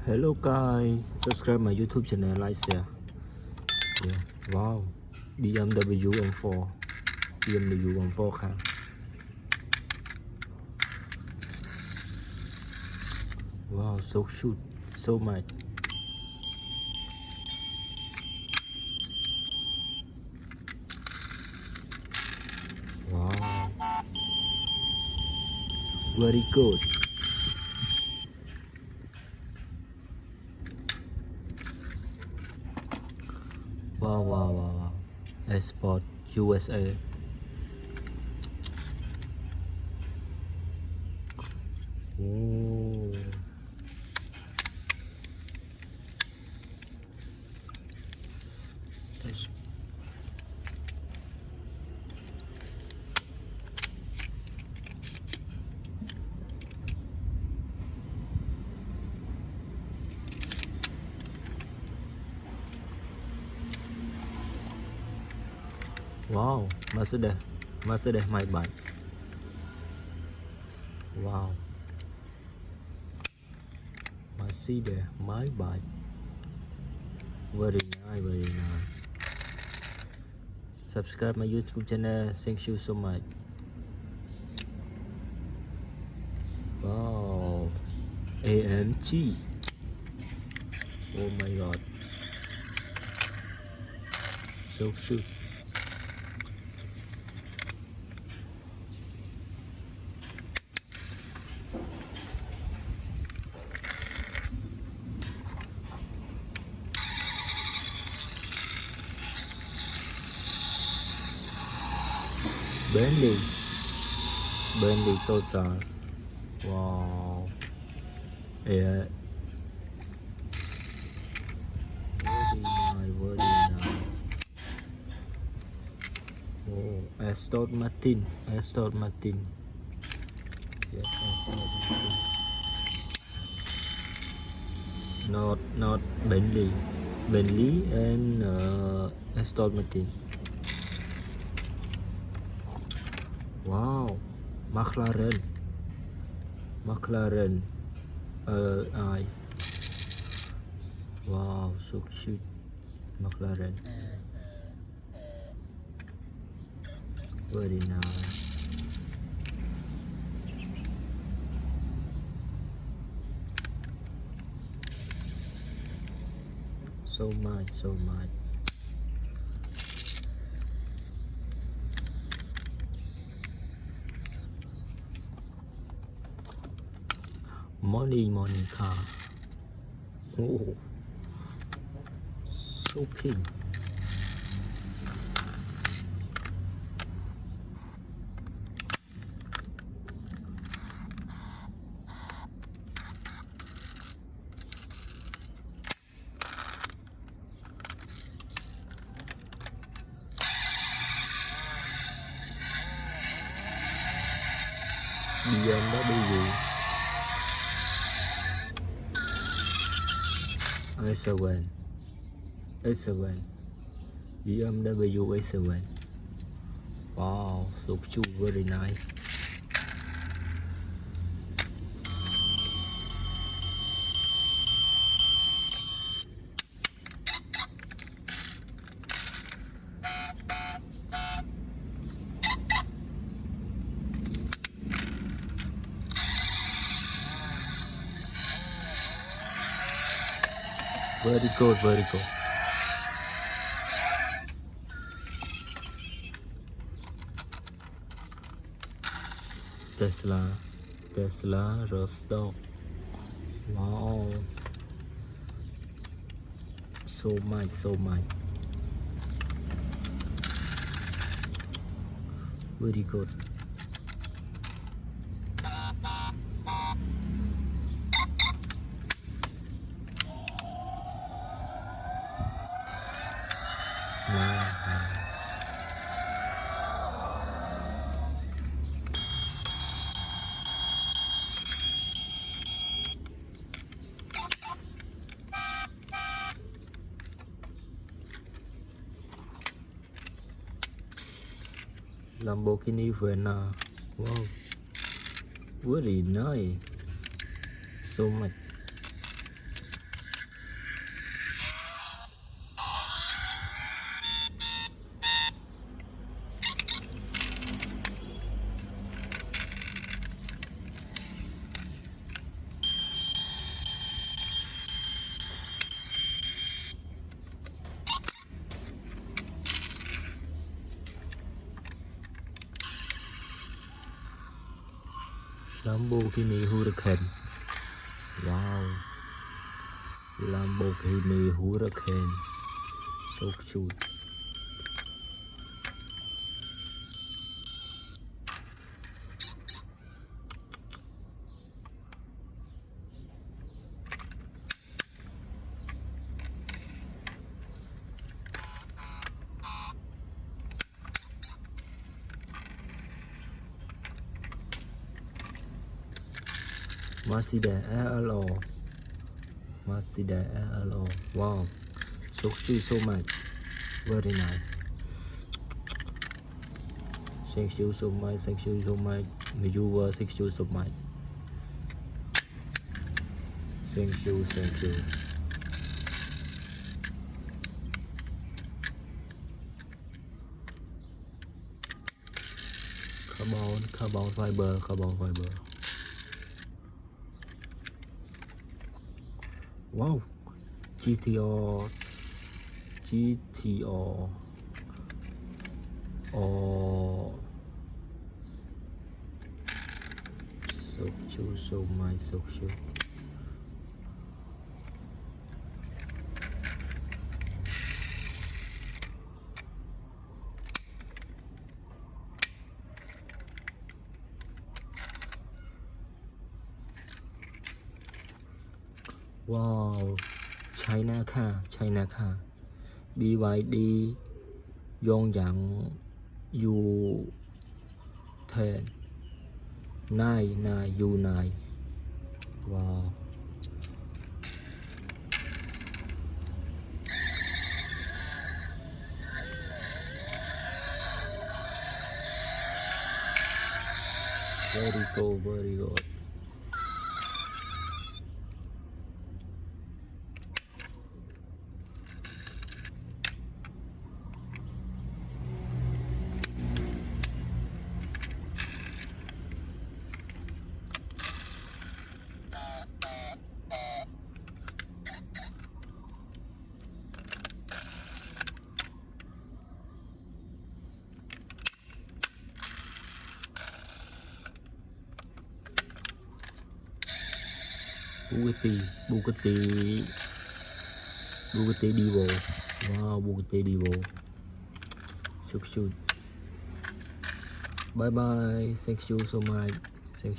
Hello guys, subscribe my YouTube channel, like, share. Yeah. Wow, BMW M4, BMW M4 car. Wow, so shoot, so much. Wow, very good. Wow, wow, wow, wow. Export USA. Oh. Wow, Mercedes my bike. Wow, Mercedes my bike. Very nice, very nice. Subscribe my YouTube channel. Thank you so much. Wow, AMG. Oh my god, so cute. Bentley total. Wow. Yeah. Very nice. Oh, Aston Martin. Yeah, Aston Martin. Not Bentley. Bentley and Aston Martin. Wow, McLaren. I. Wow, so cute. McLaren. Very nice. So much. Morning car. Oh, so pink. BMW A7 BMW A7. Wow, so cute, very nice. Very good. Tesla Roadster. Wow, so much. Very good. Wow. Lamborghini Veneno. Wow, very nice. So much. Lamborghini Hurricane. Wow. Lamborghini Hurricane. So cute. Mercedes RLO. Mercedes RLO. Wow. So cute, so much. Very nice. Thank you so much. Thank you so much. Viewer, thank you so much. Thank you, thank you. Carbon fiber, carbon fiber. Wow. GTR or so cute, so much, so cute. Wow, China car, Byd YangWang U10 9 U9. Wow. Very cool, very good. Bugatti Divo. Wow, Bugatti Divo. So cute. Bye bye. Thank you so much.